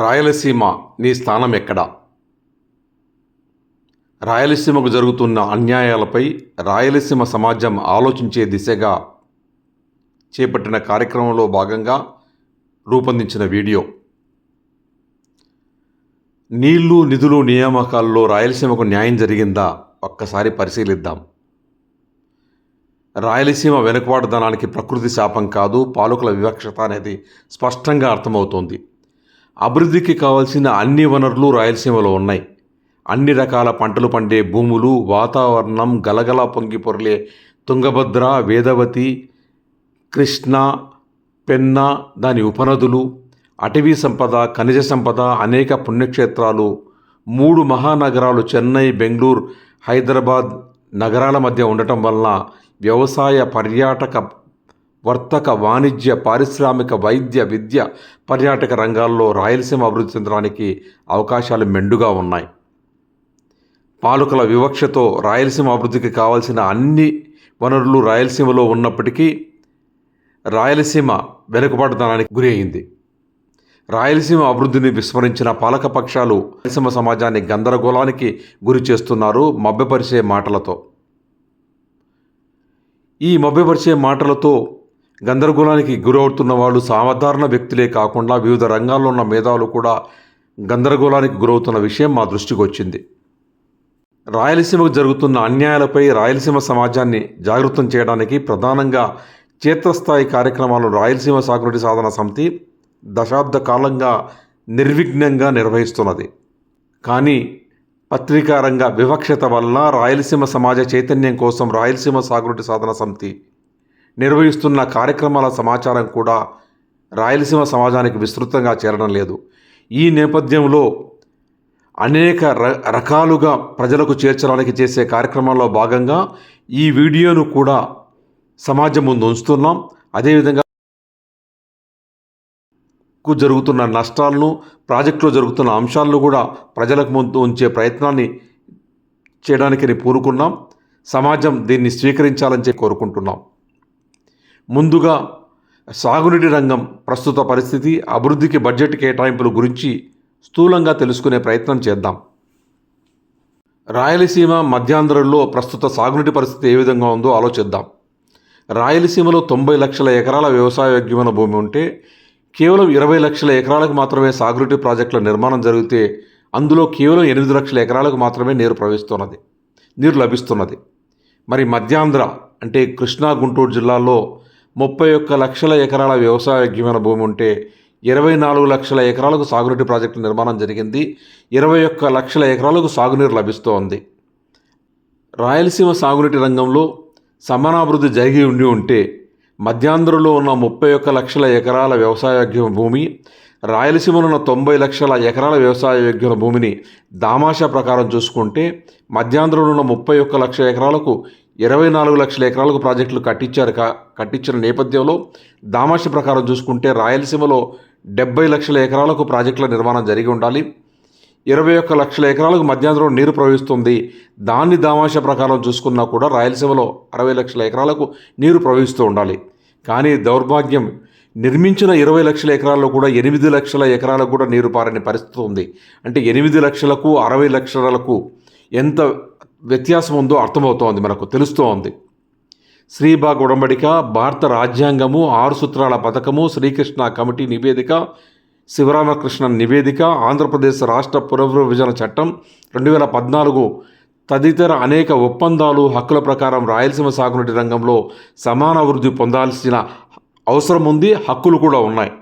రాయలసీమ నీ స్థానం ఎక్కడ? రాయలసీమకు జరుగుతున్న అన్యాయాలపై రాయలసీమ సమాజం ఆలోచించే దిశగా చేపట్టిన కార్యక్రమంలో భాగంగా రూపొందించిన వీడియో. నీళ్లు, నిధులు నియామకాల్లో రాయలసీమకు న్యాయం జరిగిందా? ఒక్కసారి పరిశీలిద్దాం. రాయలసీమ వెనుకబాటుదనానికి ప్రకృతి శాపం కాదు, పాలకుల వివక్షత అనేది స్పష్టంగా అర్థమవుతోంది. అభివృద్ధికి కావాల్సిన అన్ని వనరులు రాయలసీమలో ఉన్నాయి. అన్ని రకాల పంటలు పండే భూములు, వాతావరణం, గలగల పొంగి పొర్లే తుంగభద్ర, వేదవతి, కృష్ణ, పెన్నా, దాని ఉపనదులు, అటవీ సంపద, ఖనిజ సంపద, అనేక పుణ్యక్షేత్రాలు, 3 మహానగరాలు చెన్నై, బెంగళూరు, హైదరాబాద్ నగరాల మధ్య ఉండటం వలన వ్యవసాయ, పర్యాటక, వర్తక, వాణిజ్య, పారిశ్రామిక, వైద్య, విద్య, పర్యాటక రంగాల్లో రాయలసీమ అభివృద్ధి చెందడానికి అవకాశాలు మెండుగా ఉన్నాయి. పాలకుల వివక్షతో రాయలసీమ అభివృద్ధికి కావాల్సిన అన్ని వనరులు రాయలసీమలో ఉన్నప్పటికీ రాయలసీమ వెనుకబాటుదనానికి గురి అయింది. రాయలసీమ అభివృద్ధిని విస్మరించిన పాలకపక్షాలు రాయలసీమ సమాజాన్ని గందరగోళానికి గురి చేస్తున్నారు మభ్యపరిచే మాటలతో. ఈ మభ్యపరిచే మాటలతో గందరగోళానికి గురవుతున్న వాళ్ళు సాధారణ వ్యక్తులే కాకుండా వివిధ రంగాల్లో ఉన్న మేధావులు కూడా గందరగోళానికి గురవుతున్న విషయం మా దృష్టికి వచ్చింది. రాయలసీమకు జరుగుతున్న అన్యాయాలపై రాయలసీమ సమాజాన్ని జాగృతం చేయడానికి ప్రధానంగా క్షేత్రస్థాయి కార్యక్రమాలను రాయలసీమ సాగునీటి సాధన సమితి దశాబ్ద కాలంగా నిర్విఘ్నంగా నిర్వహిస్తున్నది. కానీ పత్రికా రంగ వివక్షత వల్ల రాయలసీమ సమాజ చైతన్యం కోసం రాయలసీమ సాగునీటి సాధన సమితి నిర్వహిస్తున్న కార్యక్రమాల సమాచారం కూడా రాయలసీమ సమాజానికి విస్తృతంగా చేరడం లేదు. ఈ నేపథ్యంలో అనేక రకాలుగా ప్రజలకు చేర్చడానికి చేసే కార్యక్రమాల్లో భాగంగా ఈ వీడియోను కూడా సమాజం ముందు ఉంచుతున్నాం. అదేవిధంగా జరుగుతున్న నష్టాలను, ప్రాజెక్టులో జరుగుతున్న అంశాలను కూడా ప్రజలకు ముందు ఉంచే ప్రయత్నాన్ని చేయడానికి పూనుకున్నాం. సమాజం దీన్ని స్వీకరించాలని కోరుకుంటున్నాం. ముందుగా సాగునీటి రంగం ప్రస్తుత పరిస్థితి, అభివృద్ధికి బడ్జెట్ కేటాయింపుల గురించి స్థూలంగా తెలుసుకునే ప్రయత్నం చేద్దాం. రాయలసీమ, మధ్యాంధ్రలో ప్రస్తుత సాగునీటి పరిస్థితి ఏ విధంగా ఉందో ఆలోచిద్దాం. రాయలసీమలో 90 లక్షల ఎకరాల వ్యవసాయోగ్యమైన భూమి ఉంటే కేవలం 20 లక్షల ఎకరాలకు మాత్రమే సాగునీటి ప్రాజెక్టుల నిర్మాణం జరిగితే అందులో కేవలం 8 లక్షల ఎకరాలకు మాత్రమే నీరు లభిస్తున్నది. మరి మధ్యాంధ్ర అంటే కృష్ణా, గుంటూరు జిల్లాల్లో 31 లక్షల ఎకరాల వ్యవసాయోగ్యమైన భూమి ఉంటే 24 లక్షల ఎకరాలకు సాగునీటి ప్రాజెక్టుల నిర్మాణం జరిగింది. 21 లక్షల ఎకరాలకు సాగునీరు లభిస్తోంది. రాయలసీమ సాగునీటి రంగంలో సమానాభివృద్ధి జరిగి ఉంటే మధ్యాంధ్రలో ఉన్న 31 లక్షల ఎకరాల వ్యవసాయోగ్య భూమి, రాయలసీమలో ఉన్న 90 లక్షల ఎకరాల వ్యవసాయోగ్య భూమిని దామాషా ప్రకారం చూసుకుంటే మధ్యాంధ్రలో ఉన్న 31 లక్షల ఎకరాలకు 24 లక్షల ఎకరాలకు ప్రాజెక్టులు కట్టించిన నేపథ్యంలో దామాషా ప్రకారం చూసుకుంటే రాయలసీమలో 70 లక్షల ఎకరాలకు ప్రాజెక్టుల నిర్మాణం జరిగి ఉండాలి. 21 లక్షల ఎకరాలకు మధ్యాంధ్రలో నీరు ప్రవహిస్తుంది. దాన్ని దామాషా ప్రకారం చూసుకున్నా కూడా రాయలసీమలో 60 లక్షల ఎకరాలకు నీరు ప్రవహిస్తూ ఉండాలి. కానీ దౌర్భాగ్యం, నిర్మించిన 20 లక్షల ఎకరాల్లో కూడా 8 లక్షల ఎకరాలకు కూడా నీరు పారని పరిస్థితి ఉంది. అంటే 8 లక్షలకు 60 లక్షలకు ఎంత వ్యత్యాసం ఉందో అర్థమవుతోంది, మనకు తెలుస్తోంది. శ్రీబాగ్ ఉడంబడిక, భారత రాజ్యాంగము, 6 సూత్రాల పథకము, శ్రీకృష్ణ కమిటీ నివేదిక, శివరామకృష్ణన్ నివేదిక, ఆంధ్రప్రదేశ్ రాష్ట్ర పునర్విభజన చట్టం 2014 తదితర అనేక ఒప్పందాలు, హక్కుల ప్రకారం రాయలసీమ సాగునీటి రంగంలో సమాన అభివృద్ధి పొందాల్సిన అవసరం ఉంది, హక్కులు కూడా ఉన్నాయి.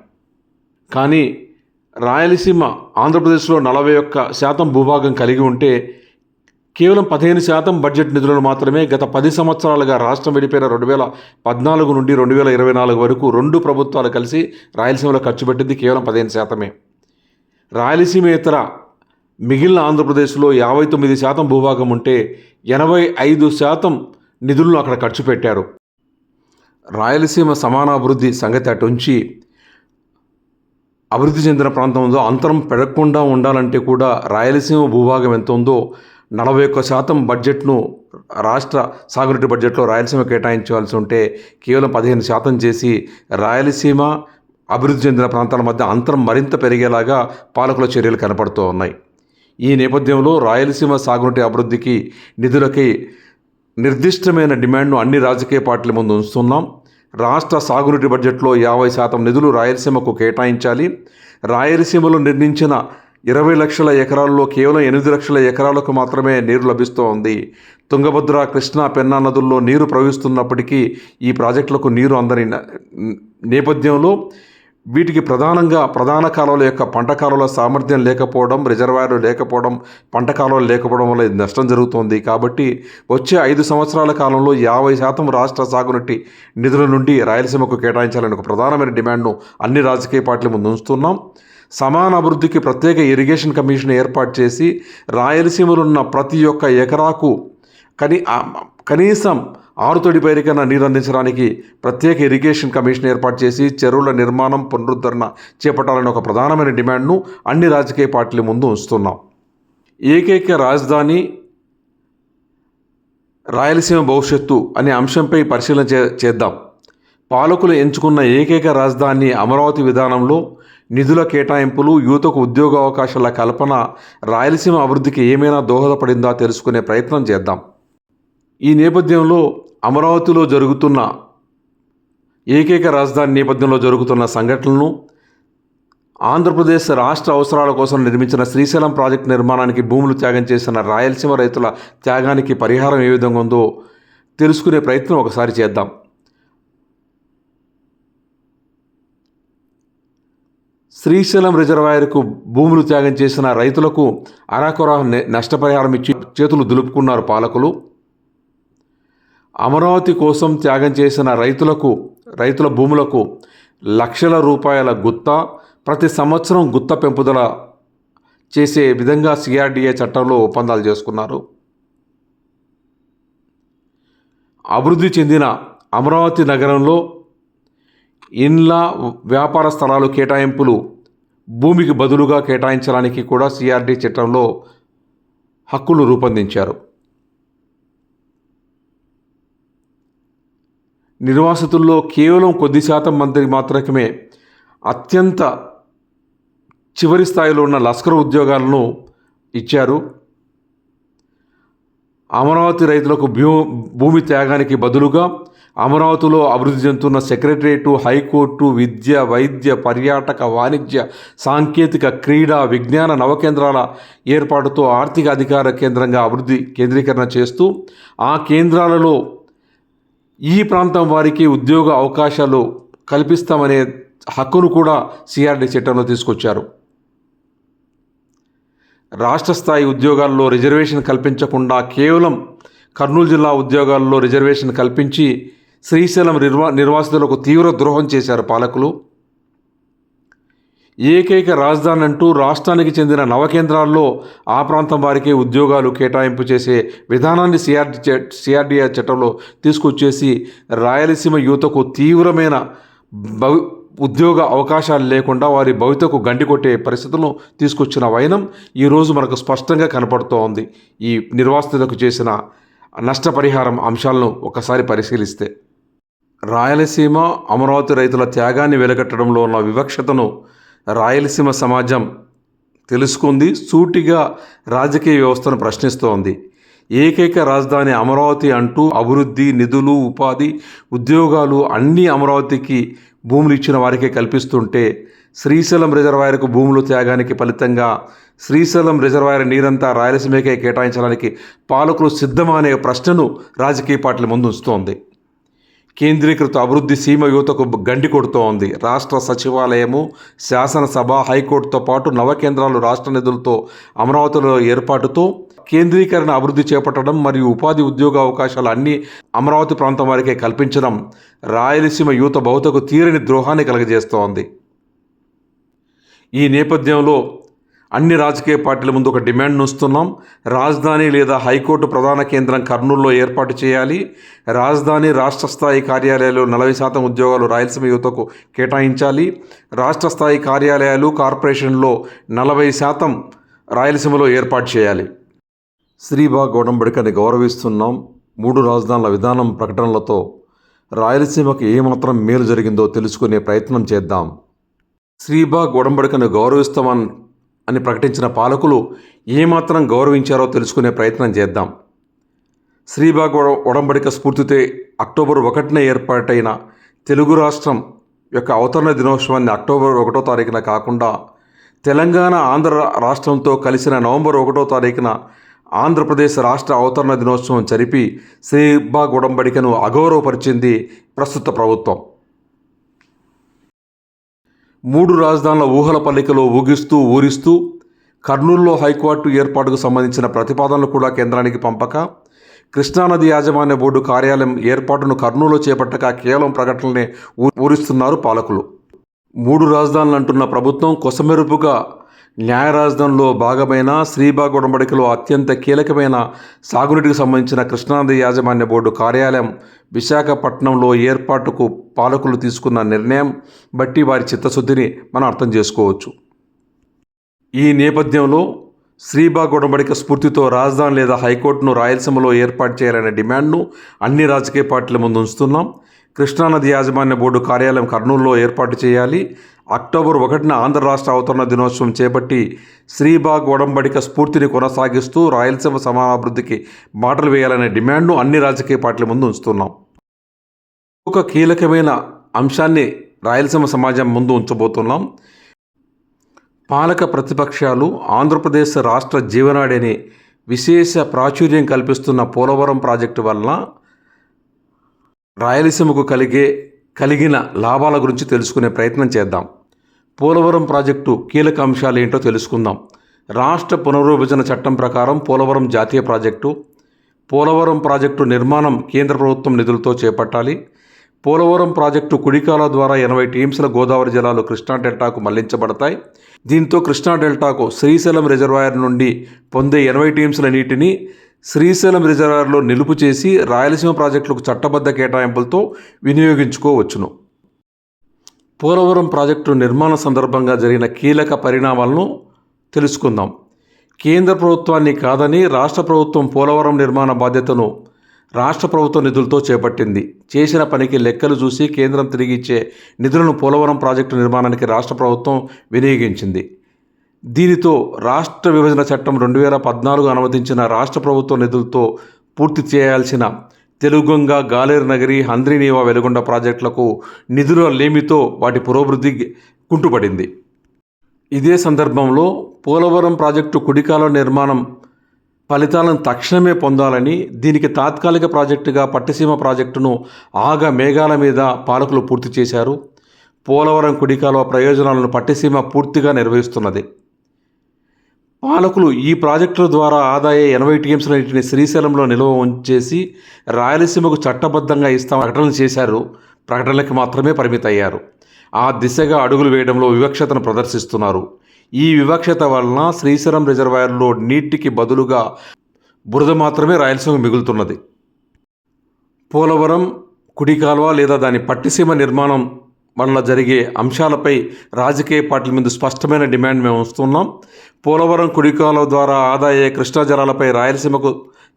కానీ రాయలసీమ ఆంధ్రప్రదేశ్లో 41% భూభాగం కలిగి ఉంటే కేవలం 15% బడ్జెట్ నిధులను మాత్రమే గత 10 సంవత్సరాలుగా రాష్ట్రం విడిపోయిన 2014 నుండి 2024 వరకు 2 ప్రభుత్వాలు కలిసి రాయలసీమలో ఖర్చు పెట్టింది కేవలం 15%. రాయలసీమేతర మిగిలిన ఆంధ్రప్రదేశ్లో 59% భూభాగం ఉంటే 85% నిధులను అక్కడ ఖర్చు పెట్టారు. రాయలసీమ సమానాభివృద్ధి సంగతి అటుంచి అభివృద్ధి చెందిన ప్రాంతంలో అంతరం పెరగకుండా ఉండాలంటే కూడా రాయలసీమ భూభాగం ఎంత ఉందో 41% బడ్జెట్ను రాష్ట్ర సాగునీటి బడ్జెట్లో రాయలసీమ కేటాయించాల్సి ఉంటే కేవలం 15% చేసి రాయలసీమ అభివృద్ధి చెందిన ప్రాంతాల మధ్య అంతరం మరింత పెరిగేలాగా పాలకుల చర్యలు కనపడుతూ ఉన్నాయి. ఈ నేపథ్యంలో రాయలసీమ సాగునీటి అభివృద్ధికి నిధులకై నిర్దిష్టమైన డిమాండ్ను అన్ని రాజకీయ పార్టీల ముందు ఉంచుతున్నాం. రాష్ట్ర సాగునీటి బడ్జెట్లో 50% నిధులు రాయలసీమకు కేటాయించాలి. రాయలసీమలో నిర్మించిన 20 లక్షల ఎకరాల్లో కేవలం 8 లక్షల ఎకరాలకు మాత్రమే నీరు లభిస్తూ ఉంది. తుంగభద్ర, కృష్ణా, పెన్నా నదుల్లో నీరు ప్రవహిస్తున్నప్పటికీ ఈ ప్రాజెక్టులకు నీరు అందని నేపథ్యంలో వీటికి ప్రధాన కాలువల యొక్క పంట కాలువల సామర్థ్యం లేకపోవడం, రిజర్వాయర్లు లేకపోవడం, పంట కాలువలు లేకపోవడం వల్ల ఇది నష్టం జరుగుతోంది. కాబట్టి వచ్చే 5 సంవత్సరాల కాలంలో 50% రాష్ట్ర సాగునీటి నిధుల నుండి రాయలసీమకు కేటాయించాలని ఒక ప్రధానమైన డిమాండ్ను అన్ని రాజకీయ పార్టీల ముందు ఉంచుతున్నాం. సమాన అభివృద్ధికి ప్రత్యేక ఇరిగేషన్ కమిషన్ ఏర్పాటు చేసి రాయలసీమలో ఉన్న ప్రతి ఒక్క ఎకరాకు కనీసం 6 తొడి పైరికైనా నీరు అందించడానికి ప్రత్యేక ఇరిగేషన్ కమిషన్ ఏర్పాటు చేసి చెరువుల నిర్మాణం, పునరుద్ధరణ చేపట్టాలని ఒక ప్రధానమైన డిమాండ్ను అన్ని రాజకీయ పార్టీల ముందు ఉంచుతున్నాం. ఏకైక రాజధాని రాయలసీమ భవిష్యత్తు అనే అంశంపై పరిశీలన చేద్దాం. పాలకులు ఎంచుకున్న ఏకైక రాజధాని అమరావతి విధానంలో నిధుల కేటాయింపులు, యువతకు ఉద్యోగ అవకాశాల కల్పన రాయలసీమ అభివృద్ధికి ఏమైనా దోహదపడిందా తెలుసుకునే ప్రయత్నం చేద్దాం. ఈ నేపథ్యంలో అమరావతిలో జరుగుతున్న ఏకైక రాజధాని నేపథ్యంలో జరుగుతున్న సంఘటనలను, ఆంధ్రప్రదేశ్ రాష్ట్ర అవసరాల కోసం నిర్మించిన శ్రీశైలం ప్రాజెక్టు నిర్మాణానికి భూములు త్యాగం చేసిన రాయలసీమ రైతుల త్యాగానికి పరిహారం ఏ విధంగా ఉందో తెలుసుకునే ప్రయత్నం ఒకసారి చేద్దాం. శ్రీశైలం రిజర్వాయర్కు భూములు త్యాగం చేసిన రైతులకు అరాకొర నష్టపరిహారం ఇచ్చి చేతులు దులుపుకున్నారు పాలకులు. అమరావతి కోసం త్యాగం చేసిన రైతుల భూములకు లక్షల రూపాయల గుత్తా, ప్రతి సంవత్సరం గుత్త పెంపుదల చేసే విధంగా సిఆర్డిఏ చట్టంలో ఒప్పందాలు చేసుకున్నారు. అభివృద్ధి చెందిన అమరావతి నగరంలో ఇండ్ల, వ్యాపార స్థలాలు కేటాయింపులు భూమికి బదులుగా కేటాయించడానికి కూడా సిఆర్డి చట్టంలో హక్కులు రూపొందించారు. నిర్వాసితుల్లో కేవలం కొద్ది శాతం మందికి మాత్రమే అత్యంత చివరి స్థాయిలో ఉన్న లష్కర్ ఉద్యోగాలను ఇచ్చారు. అమరావతి రైతులకు భూమి త్యాగానికి బదులుగా అమరావతిలో అభివృద్ధి చెందుతున్న సెక్రటరియట్, హైకోర్టు, విద్య, వైద్య, పర్యాటక, వాణిజ్య, సాంకేతిక, క్రీడా, విజ్ఞాన నవకేంద్రాల ఏర్పాటుతో ఆర్థిక అధికార కేంద్రంగా అభివృద్ధి కేంద్రీకరణ చేస్తూ ఆ కేంద్రాలలో ఈ ప్రాంతం వారికి ఉద్యోగ అవకాశాలు కల్పిస్తామనే హక్కును కూడా సిఆర్డి చట్టంలో తీసుకొచ్చారు. రాష్ట్ర స్థాయి ఉద్యోగాల్లో రిజర్వేషన్ కల్పించకుండా కేవలం కర్నూలు జిల్లా ఉద్యోగాల్లో రిజర్వేషన్ కల్పించి శ్రీశైలం నిర్వాసితులకు తీవ్ర ద్రోహం చేశారు పాలకులు. ఏకైక రాజధాని అంటూ రాష్ట్రానికి చెందిన నవకేంద్రాల్లో ఆ ప్రాంతం వారికి ఉద్యోగాలు కేటాయింపు చేసే విధానాన్ని సిఆర్డిఏ చట్టంలో తీసుకొచ్చేసి రాయలసీమ యువతకు తీవ్రమైన ఉద్యోగ అవకాశాలు లేకుండా వారి భవితకు గండి కొట్టే పరిస్థితులను తీసుకొచ్చిన వైనం ఈరోజు మనకు స్పష్టంగా కనపడుతూ ఉంది. ఈ నిర్వాసితులకు చేసిన నష్టపరిహారం అంశాలను ఒకసారి పరిశీలిస్తే రాయలసీమ అమరావతి రైతుల త్యాగాన్ని వెలగట్టడంలో ఉన్న వివక్షతను రాయలసీమ సమాజం తెలుసుకుంది. సూటిగా రాజకీయ వ్యవస్థను ప్రశ్నిస్తోంది. ఏకైక రాజధాని అమరావతి అంటూ అభివృద్ధి, నిధులు, ఉపాధి, ఉద్యోగాలు అన్నీ అమరావతికి భూములు ఇచ్చిన వారికే కల్పిస్తుంటే శ్రీశైలం రిజర్వాయర్కు భూములు త్యాగానికి ఫలితంగా శ్రీశైలం రిజర్వాయర్ నీరంతా రాయలసీమకే కేటాయించడానికి పాలకులు సిద్ధమా అనే ప్రశ్నను రాజకీయ పార్టీల ముందు ఉంచుతోంది. కేంద్రీకృత అభివృద్ధి సీమ యువతకు గండి కొడుతోంది. రాష్ట్ర సచివాలయము, శాసనసభ, హైకోర్టుతో పాటు నవకేంద్రాలు రాష్ట్ర నిధులతో అమరావతిలో ఏర్పాటుతో కేంద్రీకరణ అభివృద్ధి చేపట్టడం మరియు ఉపాధి, ఉద్యోగ అవకాశాలు అన్నీ అమరావతి ప్రాంతం వారికే కల్పించడం రాయలసీమ యువత భవితకు తీరని ద్రోహాన్ని కలుగజేస్తోంది. ఈ నేపథ్యంలో అన్ని రాజకీయ పార్టీల ముందు ఒక డిమాండ్ ఉంచుతున్నాం. రాజధాని లేదా హైకోర్టు ప్రధాన కేంద్రం కర్నూలులో ఏర్పాటు చేయాలి. రాజధాని, రాష్ట్ర స్థాయి కార్యాలయాలు 40% ఉద్యోగాలు రాయలసీమ యువతకు కేటాయించాలి. రాష్ట్ర స్థాయి కార్యాలయాలు, కార్పొరేషన్లో 40% రాయలసీమలో ఏర్పాటు చేయాలి. శ్రీబాగ్ ఒడంబడికని గౌరవిస్తున్నాం. 3 రాజధానుల విధానం ప్రకటనలతో రాయలసీమకు ఏమాత్రం మేలు జరిగిందో తెలుసుకునే ప్రయత్నం చేద్దాం. శ్రీబాగ్ ఒడంబడికను గౌరవిస్తామని ప్రకటించిన పాలకులు ఏమాత్రం గౌరవించారో తెలుసుకునే ప్రయత్నం చేద్దాం. శ్రీబాగ్ ఒడంబడిక స్ఫూర్తితో అక్టోబర్ 1న ఏర్పాటైన తెలుగు రాష్ట్రం యొక్క అవతరణ దినోత్సవాన్ని అక్టోబర్ 1వ తారీఖున కాకుండా తెలంగాణ ఆంధ్ర రాష్ట్రంతో కలిసిన నవంబర్ 1వ తారీఖున ఆంధ్రప్రదేశ్ రాష్ట్ర అవతరణ దినోత్సవం జరిపి శ్రీబాగ్ ఒడంబడికను అగౌరవపరిచింది ప్రస్తుత ప్రభుత్వం. 3 రాజధానుల ఊహల పల్లికలో ఊరిస్తూ కర్నూలులో హైకోర్టు ఏర్పాటుకు సంబంధించిన ప్రతిపాదనలు కూడా కేంద్రానికి పంపక, కృష్ణానది యాజమాన్య బోర్డు కార్యాలయం ఏర్పాటును కర్నూలులో చేపట్టక కేవలం ప్రకటనలనే ఊరిస్తున్నారు పాలకులు. 3 రాజధానులు అంటున్న ప్రభుత్వం కొసమెరుపుగా న్యాయ రాజధానిలో భాగమైన శ్రీబాగ్ ఒడంబడికలో అత్యంత కీలకమైన సాగునీటికి సంబంధించిన కృష్ణానది యాజమాన్య బోర్డు కార్యాలయం విశాఖపట్నంలో ఏర్పాటుకు పాలకులు తీసుకున్న నిర్ణయం బట్టి వారి చిత్తశుద్ధిని మనం అర్థం చేసుకోవచ్చు. ఈ నేపథ్యంలో శ్రీబాగ్ ఒడంబడిక స్ఫూర్తితో రాజధాని లేదా హైకోర్టును రాయలసీమలో ఏర్పాటు చేయాలనే డిమాండ్ను అన్ని రాజకీయ పార్టీల ముందు ఉంచుతున్నాం. కృష్ణానది యాజమాన్య బోర్డు కార్యాలయం కర్నూలులో ఏర్పాటు చేయాలి. అక్టోబర్ 1న ఆంధ్ర రాష్ట్ర అవతరణ దినోత్సవం చేపట్టి శ్రీబాగ్ ఒడంబడిక స్ఫూర్తిని కొనసాగిస్తూ రాయలసీమ సమానాభివృద్ధికి బాటలు వేయాలనే డిమాండ్ను అన్ని రాజకీయ పార్టీల ముందు ఉంచుతున్నాం. ఒక కీలకమైన అంశాన్ని రాయలసీమ సమాజం ముందు ఉంచబోతున్నాం. పాలక ప్రతిపక్షాలు ఆంధ్రప్రదేశ్ రాష్ట్ర జీవనాడిని విశేష ప్రాచుర్యం కల్పిస్తున్న పోలవరం ప్రాజెక్టు వలన రాయలసీమకు కలిగిన లాభాల గురించి తెలుసుకునే ప్రయత్నం చేద్దాం. పోలవరం ప్రాజెక్టు కీలక అంశాలు ఏంటో తెలుసుకుందాం. రాష్ట్ర పునర్విభజన చట్టం ప్రకారం పోలవరం జాతీయ ప్రాజెక్టు. పోలవరం ప్రాజెక్టు నిర్మాణం కేంద్ర ప్రభుత్వం నిధులతో చేపట్టాలి. పోలవరం ప్రాజెక్టు కుడికాల ద్వారా 80 టీఎంసీల గోదావరి జలాలు కృష్ణా డెల్టాకు మళ్లించబడతాయి. దీంతో కృష్ణా డెల్టాకు శ్రీశైలం రిజర్వాయర్ నుండి పొందే 80 టీఎంసీల నీటిని శ్రీశైలం రిజర్వాయర్లో నిలుపు చేసి రాయలసీమ ప్రాజెక్టులకు చట్టబద్ధ కేటాయింపులతో వినియోగించుకోవచ్చును. పోలవరం ప్రాజెక్టు నిర్మాణ సందర్భంగా జరిగిన కీలక పరిణామాలను తెలుసుకుందాం. కేంద్ర ప్రభుత్వాన్ని కాదని రాష్ట్ర ప్రభుత్వం పోలవరం నిర్మాణ బాధ్యతను రాష్ట్ర ప్రభుత్వ నిధులతో చేపట్టింది. చేసిన పనికి లెక్కలు చూసి కేంద్రం తిరిగి ఇచ్చే నిధులను పోలవరం ప్రాజెక్టు నిర్మాణానికి రాష్ట్ర ప్రభుత్వం వినియోగించింది. దీనితో రాష్ట్ర విభజన చట్టం 2014 అనుమతించిన రాష్ట్ర ప్రభుత్వ నిధులతో పూర్తి చేయాల్సిన తెలుగుగంగ, గాలేరు నగరి, హంద్రీనీవా, వెలుగొండ ప్రాజెక్టులకు నిధుల లేమితో వాటి పురోభివృద్ధి కుంటుపడింది. ఇదే సందర్భంలో పోలవరం ప్రాజెక్టు కుడికాల నిర్మాణం ఫలితాలను తక్షణమే పొందాలని, దీనికి తాత్కాలిక ప్రాజెక్టుగా పట్టిసీమ ప్రాజెక్టును మేఘాల మీద పాలకులు పూర్తి చేశారు. పోలవరం కుడికాలువ ప్రయోజనాలను పట్టిసీమ పూర్తిగా నిర్వహిస్తున్నది. పాలకులు ఈ ప్రాజెక్టుల ద్వారా ఆదాయ 80 టీఎంసీల నీటిని శ్రీశైలంలో నిల్వ ఉంచేసి రాయలసీమకు చట్టబద్ధంగా ప్రకటనలు చేశారు. ప్రకటనలకు మాత్రమే పరిమితయ్యారు. ఆ దిశగా అడుగులు వేయడంలో వివక్షతను ప్రదర్శిస్తున్నారు. ఈ వివక్షత వలన శ్రీశైలం రిజర్వాయర్లో నీటికి బదులుగా బురద మాత్రమే రాయలసీమ మిగులుతున్నది. పోలవరం కుడికాలువ లేదా దాని పట్టిసీమ నిర్మాణం వల్ల జరిగే అంశాలపై రాజకీయ పార్టీల మీద స్పష్టమైన డిమాండ్ మేము ఉంచుతున్నాం. పోలవరం కుడికాలువ ద్వారా ఆదాయ కృష్ణా జలాలపై రాయలసీమకు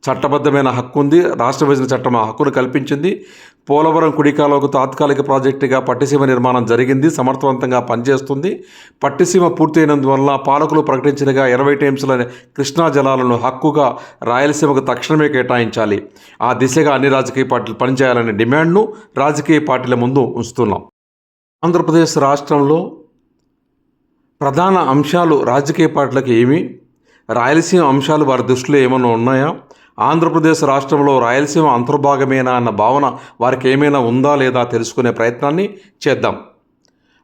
చట్టబద్ధమైన హక్కు ఉంది. రాష్ట్ర విభజన చట్టం ఆ హక్కును కల్పించింది. పోలవరం కుడికాలువకు తాత్కాలిక ప్రాజెక్టుగా పట్టిసీమ నిర్మాణం జరిగింది, సమర్థవంతంగా పనిచేస్తుంది. పట్టిసీమ పూర్తయినందువల్ల పాలకులు ప్రకటించినగా 20 టీఎంసీల కృష్ణా జలాలను హక్కుగా రాయలసీమకు తక్షణమే కేటాయించాలి. ఆ దిశగా అన్ని రాజకీయ పార్టీలు పనిచేయాలనే డిమాండ్ను రాజకీయ పార్టీల ముందు ఉంచుతున్నాం. ఆంధ్రప్రదేశ్ రాష్ట్రంలో ప్రధాన అంశాలు రాజకీయ పార్టీలకు ఏమి, రాయలసీమ అంశాలు వారి దృష్టిలో ఏమైనా ఉన్నాయా, ఆంధ్రప్రదేశ్ రాష్ట్రంలో రాయలసీమ అంతర్భాగమేనా అన్న భావన వారికి ఏమైనా ఉందా లేదా తెలుసుకునే ప్రయత్నాన్ని చేద్దాం.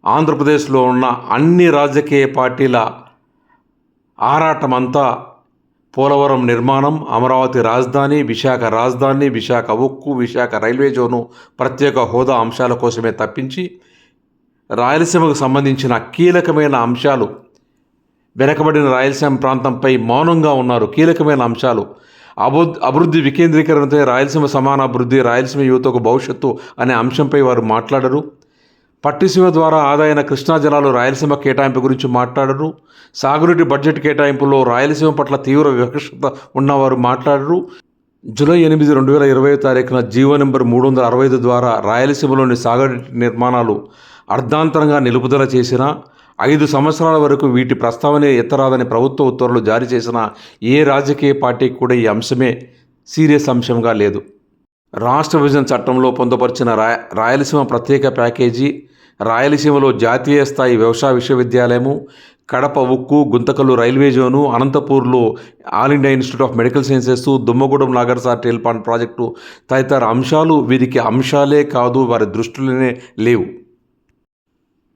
ఆంధ్రప్రదేశ్లో ఉన్న అన్ని రాజకీయ పార్టీల ఆరాటమంతా పోలవరం నిర్మాణం, అమరావతి రాజధాని, విశాఖ ఉక్కు, విశాఖ రైల్వే జోను, ప్రత్యేక హోదా అంశాల కోసమే తప్పించి రాయలసీమకు సంబంధించిన కీలకమైన అంశాలు, వెనకబడిన రాయలసీమ ప్రాంతంపై మౌనంగా ఉన్నారు. కీలకమైన అంశాలు అభివృద్ధి వికేంద్రీకరణతో రాయలసీమ సమానాభివృద్ధి, రాయలసీమ యువతకు భవిష్యత్తు అనే అంశంపై వారు మాట్లాడరు. పట్టిసీమ ద్వారా ఆదాయన కృష్ణా జలాలు రాయలసీమ కేటాయింపు గురించి మాట్లాడరు. సాగునీటి బడ్జెట్ కేటాయింపులో రాయలసీమ పట్ల తీవ్ర వివక్షత ఉన్నవారు మాట్లాడరు. జూలై 8, 2020 జీవో నెంబర్ 365 ద్వారా రాయలసీమలోని సాగునీటి నిర్మాణాలు అర్ధాంతరంగా నిలుపుదల చేసిన 5 సంవత్సరాల వరకు వీటి ప్రస్తావన ఎత్తరాదని ప్రభుత్వ ఉత్తర్వులు జారీ చేసిన ఏ రాజకీయ పార్టీకి కూడా ఈ అంశమే సీరియస్ అంశంగా లేదు. రాష్ట్ర విభజన చట్టంలో పొందుపరిచిన రాయలసీమ ప్రత్యేక ప్యాకేజీ, రాయలసీమలో జాతీయ స్థాయి వ్యవసాయ విశ్వవిద్యాలయము, కడప ఉక్కు, గుంతకల్లు రైల్వే జోను, అనంతపూర్లో All India Institute of Medical Sciences, Dummugudem Nagarsagar tail pond project తదితర అంశాలు వీరికి అంశాలే కాదు, వారి దృష్టిలోనే లేవు.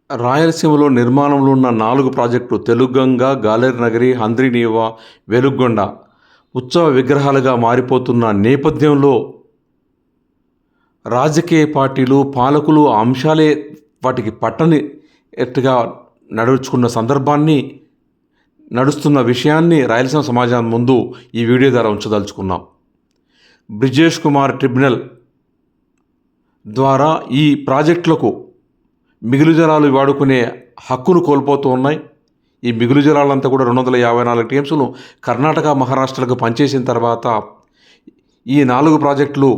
రాయలసీమలో నిర్మాణంలో ఉన్న 4 ప్రాజెక్టులు తెలుగంగ, గాలేరు నగరి, హంద్రీనీవా, వెలుగొండ ఉత్సవ విగ్రహాలుగా మారిపోతున్న నేపథ్యంలో రాజకీయ పార్టీలు, పాలకులు ఆ అంశాలే వాటికి పట్టని ఎట్టుగా నడుస్తున్న విషయాన్ని రాయలసీమ సమాజం ముందు ఈ వీడియో ద్వారా ఉంచదలుచుకున్నాం. బ్రిజేష్ కుమార్ ట్రిబ్యునల్ ద్వారా ఈ ప్రాజెక్టులకు మిగులు జలాలు వాడుకునే హక్కును కోల్పోతూ ఉన్నాయి. ఈ మిగులు జలాలంతా కూడా 254 టీఎంసీలు కర్ణాటక, మహారాష్ట్రకు పనిచేసిన తర్వాత ఈ 4 ప్రాజెక్టులు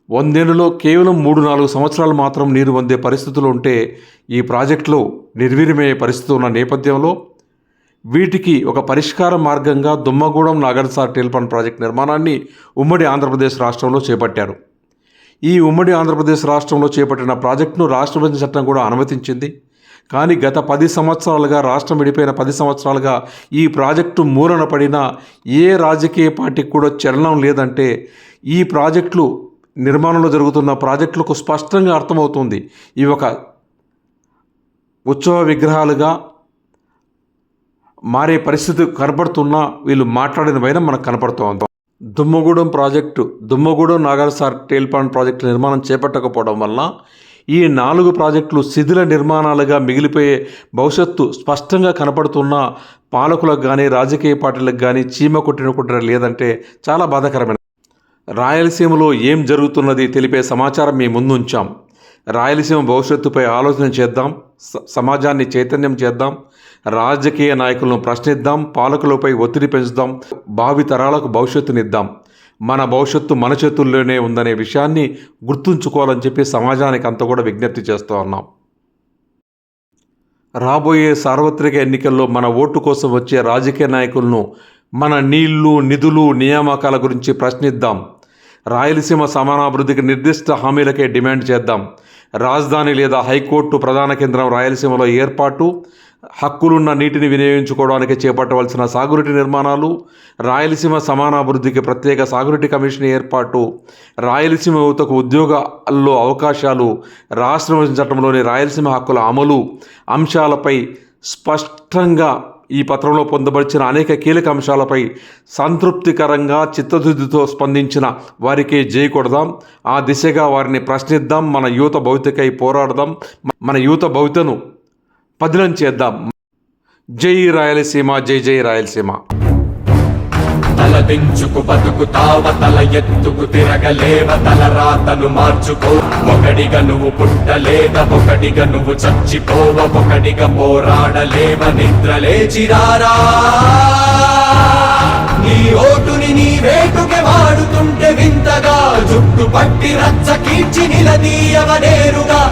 100 ఏళ్లలో కేవలం 3-4 సంవత్సరాలు మాత్రం నీరు పొందే పరిస్థితులు ఉంటే ఈ ప్రాజెక్టులు నిర్వీర్యమయ్యే పరిస్థితి ఉన్న నేపథ్యంలో వీటికి ఒక పరిష్కార మార్గంగా Dummagudem Nagarsagar tail pond project నిర్మాణాన్ని ఉమ్మడి ఆంధ్రప్రదేశ్ రాష్ట్రంలో చేపట్టారు. ఈ ఉమ్మడి ఆంధ్రప్రదేశ్ రాష్ట్రంలో చేపట్టిన ప్రాజెక్టును రాష్ట్ర విభజన చట్టం కూడా అనుమతించింది. కానీ గత 10 సంవత్సరాలుగా, రాష్ట్రం విడిపోయిన 10 సంవత్సరాలుగా ఈ ప్రాజెక్టు మూలన పడిన ఏ రాజకీయ పార్టీకి కూడా చలనం లేదంటే ఈ ప్రాజెక్టులు నిర్మాణంలో జరుగుతున్న ప్రాజెక్టులకు స్పష్టంగా అర్థమవుతుంది. ఇవి ఒక ఉత్సవ విగ్రహాలుగా మారే పరిస్థితి కనపడుతున్నా వీళ్ళు మాట్లాడిన పైన మనకు కనపడుతూ ఉంటాం. Dummagudem Nagarsagar tail pond project నిర్మాణం చేపట్టకపోవడం వల్ల ఈ 4 ప్రాజెక్టులు శిథిల నిర్మాణాలుగా మిగిలిపోయే భవిష్యత్తు స్పష్టంగా కనపడుతున్న పాలకులకు కానీ, రాజకీయ పార్టీలకు కానీ చీమ కొట్టిన లేదంటే చాలా బాధాకరమైన. రాయలసీమలో ఏం జరుగుతున్నది తెలిపే సమాచారం మీ ముందుంచాం. రాయలసీమ భవిష్యత్తుపై ఆలోచన చేద్దాం, సమాజాన్ని చైతన్యం చేద్దాం, రాజకీయ నాయకులను ప్రశ్నిద్దాం, పాలకులపై ఒత్తిడి పెంచుదాం, భావి తరాలకు భవిష్యత్తునిద్దాం. మన భవిష్యత్తు మన చేతుల్లోనే ఉందనే విషయాన్ని గుర్తుంచుకోవాలని చెప్పి సమాజానికి అంతా కూడా విజ్ఞప్తి చేస్తూ ఉన్నాం. రాబోయే సార్వత్రిక ఎన్నికల్లో మన ఓటు కోసం వచ్చే రాజకీయ నాయకులను మన నీళ్లు, నిధులు, నియామకాల గురించి ప్రశ్నిద్దాం. రాయలసీమ సమానాభివృద్ధికి నిర్దిష్ట హామీలకే డిమాండ్ చేద్దాం. రాజధాని లేదా హైకోర్టు ప్రధాన కేంద్రం రాయలసీమలో ఏర్పాటు, హక్కులున్న నీటిని వినియోగించుకోవడానికి చేపట్టవలసిన సాగునీటి నిర్మాణాలు, రాయలసీమ సమానాభివృద్ధికి ప్రత్యేక సాగునీటి కమిషన్ ఏర్పాటు, రాయలసీమ యువతకు ఉద్యోగాల్లో అవకాశాలు, రాష్ట్ర విభజన చట్టంలోని రాయలసీమ హక్కుల అమలు అంశాలపై స్పష్టంగా ఈ పత్రంలో పొందుపరిచిన అనేక కీలక అంశాలపై సంతృప్తికరంగా చిత్తశుద్ధితో స్పందించిన వారికి జై కొడదాం. ఆ దిశగా వారిని ప్రశ్నిద్దాం. మన యువత భవితకై పోరాడదాం. మన యువత భవితను పదిలం చేద్దాం. జై రాయలసీమ, జై జై రాయలసీమ. తల దించుకు బతుకుతావ, తల ఎత్తుకు తిరగలేవ, తల రాతను మార్చుకో. ఒకడిగా నువ్వు పుట్టలేద, ఒకడిగా నువ్వు చచ్చిపోవ, ఒకడిగా పోరాడలేవ, నిద్రలేచిరారా. నీ ఓటుని నీ వేటుకే వాడుతుంటే వింతగా, జుట్టు పట్టి రచ్చ కీర్చి నిలదీయవ నేరుగా.